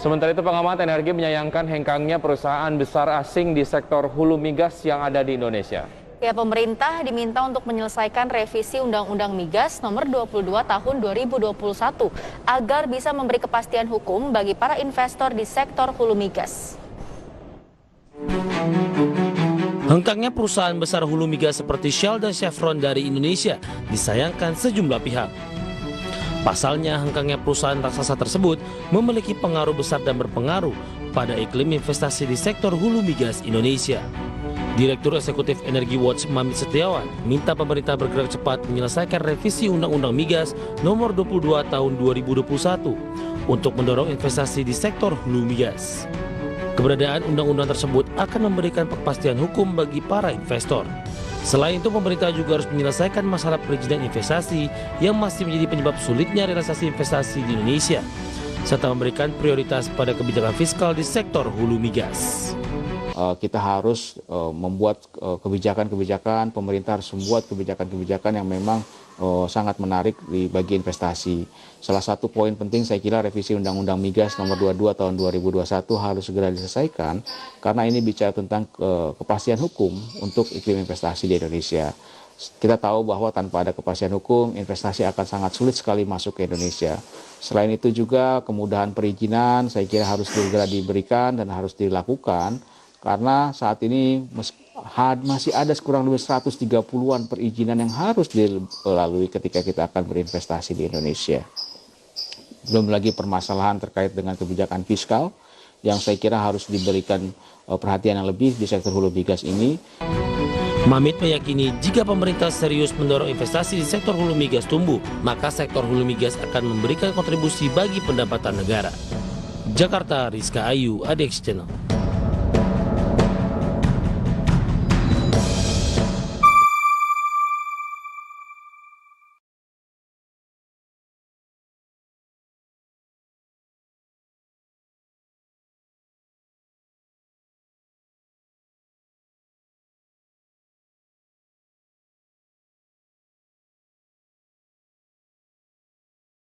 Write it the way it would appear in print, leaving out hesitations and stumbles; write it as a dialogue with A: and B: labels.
A: Sementara itu pengamat energi menyayangkan hengkangnya perusahaan besar asing di sektor hulu migas yang ada di Indonesia.
B: Ya, pemerintah diminta untuk menyelesaikan revisi Undang-Undang Migas Nomor 22 Tahun 2021 agar bisa memberi kepastian hukum bagi para investor di sektor hulu migas.
C: Hengkangnya perusahaan besar hulu migas seperti Shell dan Chevron dari Indonesia disayangkan sejumlah pihak. Pasalnya, hengkangnya perusahaan raksasa tersebut memiliki pengaruh besar dan berpengaruh pada iklim investasi di sektor hulu migas Indonesia. Direktur Eksekutif Energi Watch Mamit Setiawan minta pemerintah bergerak cepat menyelesaikan revisi Undang-Undang Migas Nomor 22 Tahun 2021 untuk mendorong investasi di sektor hulu migas. Keberadaan undang-undang tersebut akan memberikan kepastian hukum bagi para investor. Selain itu, pemerintah juga harus menyelesaikan masalah perizinan investasi yang masih menjadi penyebab sulitnya realisasi investasi di Indonesia, serta memberikan prioritas pada kebijakan fiskal di sektor hulu migas.
D: Kita harus membuat kebijakan-kebijakan, pemerintah harus membuat kebijakan-kebijakan yang memang sangat menarik bagi investasi. Salah satu poin penting saya kira revisi Undang-Undang Migas Nomor 22 Tahun 2021 harus segera diselesaikan karena ini bicara tentang kepastian hukum untuk iklim investasi di Indonesia. Kita tahu bahwa tanpa ada kepastian hukum, investasi akan sangat sulit sekali masuk ke Indonesia. Selain itu juga kemudahan perizinan saya kira harus segera diberikan dan harus dilakukan. Karena saat ini masih ada kurang lebih 130-an perizinan yang harus dilalui ketika kita akan berinvestasi di Indonesia. Belum lagi permasalahan terkait dengan kebijakan fiskal yang saya kira harus diberikan perhatian yang lebih di sektor hulu migas ini.
C: Mamit meyakini jika pemerintah serius mendorong investasi di sektor hulu migas tumbuh, maka sektor hulu migas akan memberikan kontribusi bagi pendapatan negara. Jakarta, Rizka Ayu, ADX Channel.